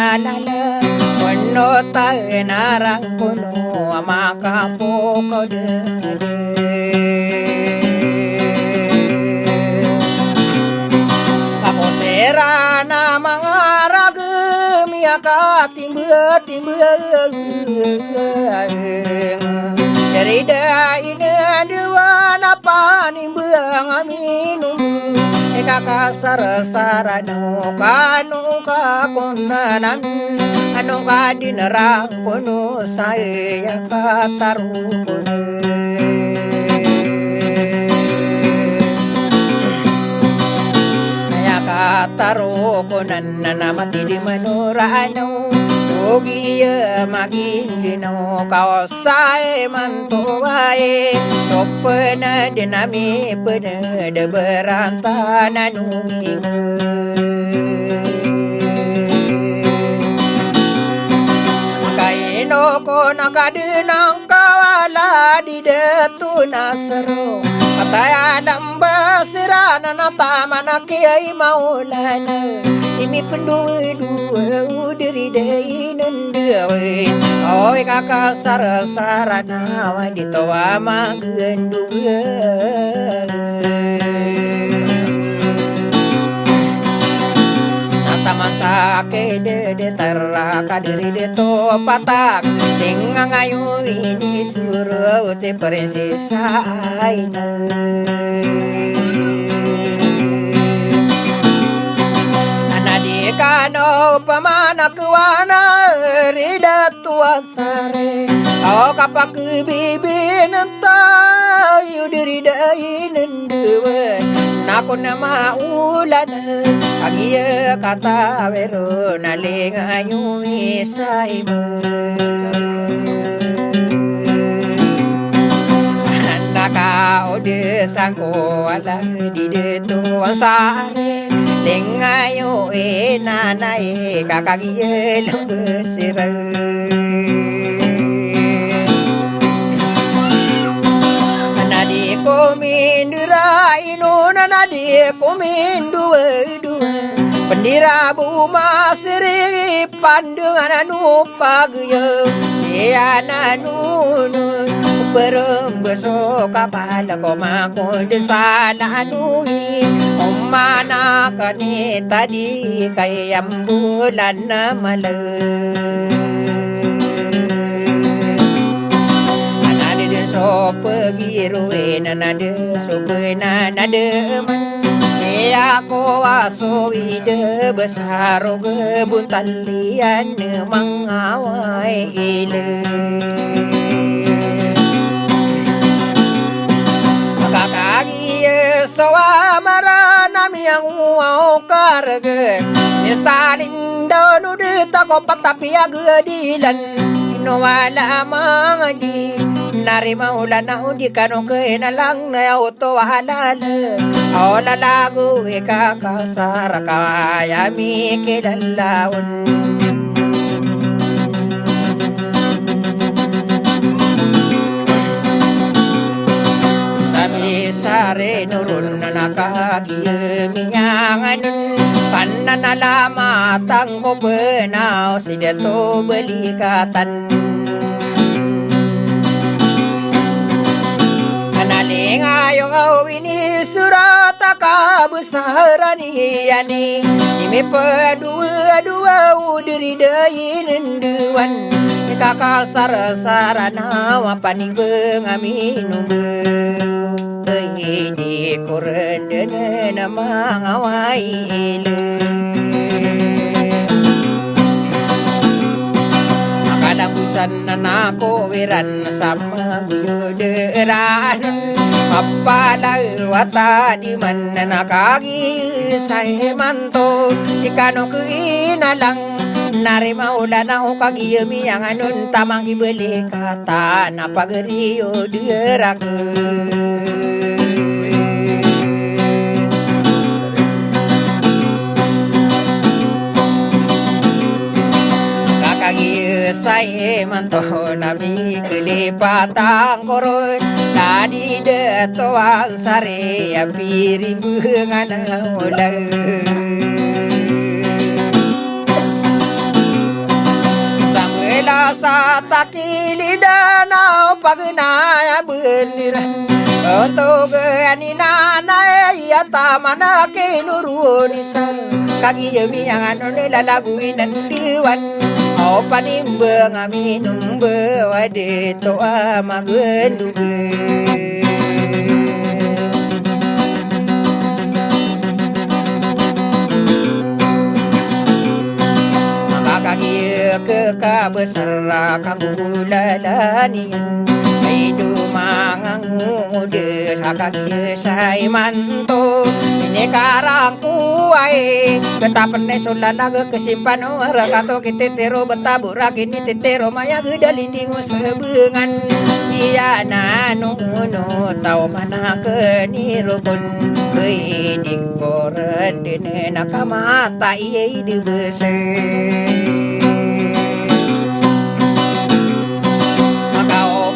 alala Wano tayo narangkuno Makapo ko Ako sera na mga ragam Yakatimba Dari ina dua napa nimbang aminum kakasar-sara no kanu kakunanan anu kadinarang kuno saya kataru saya kataru kunan namati di manurano Ogiya magindino kausai mantuai Sopena dinami pena de berantana nunging Kaino ko nakadinang kawala di detu nasaro Kataya lamba sirana na tama na kiyay maulana Imi pendua-dua udiri dahi nandawin Oy kakasar-sara nawa ditawa magendua Nataman sake dede teraka diri deto patak Tinggang ayu ini suruh te prinsesa aina Kano pamana kuwana rida tuan sare Au kapak bibi nanta yudiri dahi nenduwe Naku nama ulana agia kata vero nalinga yui saibu Naka ode sangko ala di tuan sare Lengayo nanae kakagie lembesira Nadi komindura inu nadi komindua Pendira buma siri pandungan anu pagyo Siana nunu berembeso kapala komako desana nui Omana kani tadi kayam bulan malam Anade den so pergi ruin anade so benan ade man Aku aso ide besar gebun talian mengawai ile Kakagi sawa marana miang uau karge Misalin donu de tako patapi agadilan Inowala mangadi Nari maulana undi kano kenalang na auto halala Ola lagu eka kasar kaya mi kilalaun Sami sare nurun nakagi minyanganun Pananalama tangko benau sideto belikatan Ngayong awini surata kabesarani yani Imi pendua-dua udiri dayin duan Kakasar-sarana wapaning bengaminum Di korendene nama ngawai ile Busan nako wiran sama guyuderan Apala wata di mana nakagi say manto Ikano kuinalang Nari maulana ukagi yang anun tamang ibeli kata Napageriyo dirak Saya manto nabi kelipatang koron tadi detoan sare apiring bungan ulang sa takili danau pagnaya bendiran untuk ani nana ya tamana ke nurunisa kagi yemi yang anu lalaguinan diwan o panimbang aminum bewade to amagenduge ke kabesar kagulalanian hidu mangangude sakaki saimanto ini karang kuai ketapen sulalaga kesimpan rakato kitetero betabura kini tetero maya gedalinding sebengan siana nuno tau mana kenirukun bedik koren dene nakamata iye di bese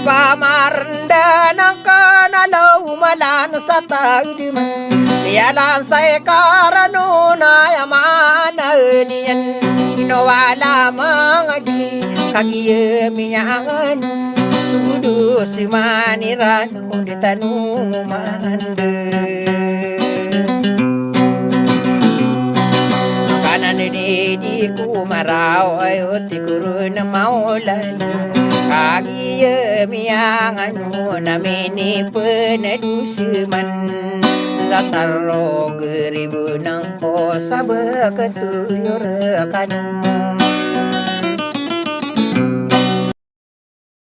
pamaranda nangkanalaw malano sa tagdiman Liyalan sa ikarano na yamana niyan Inawala mga di kagiyamiyan Sudo si maniran kung di tanong maranda di kumaraw ayo tikuro na maulala kagiya miyang ano namin ipanedusiman lasaro geribu ng ko sa bakatuyor kanong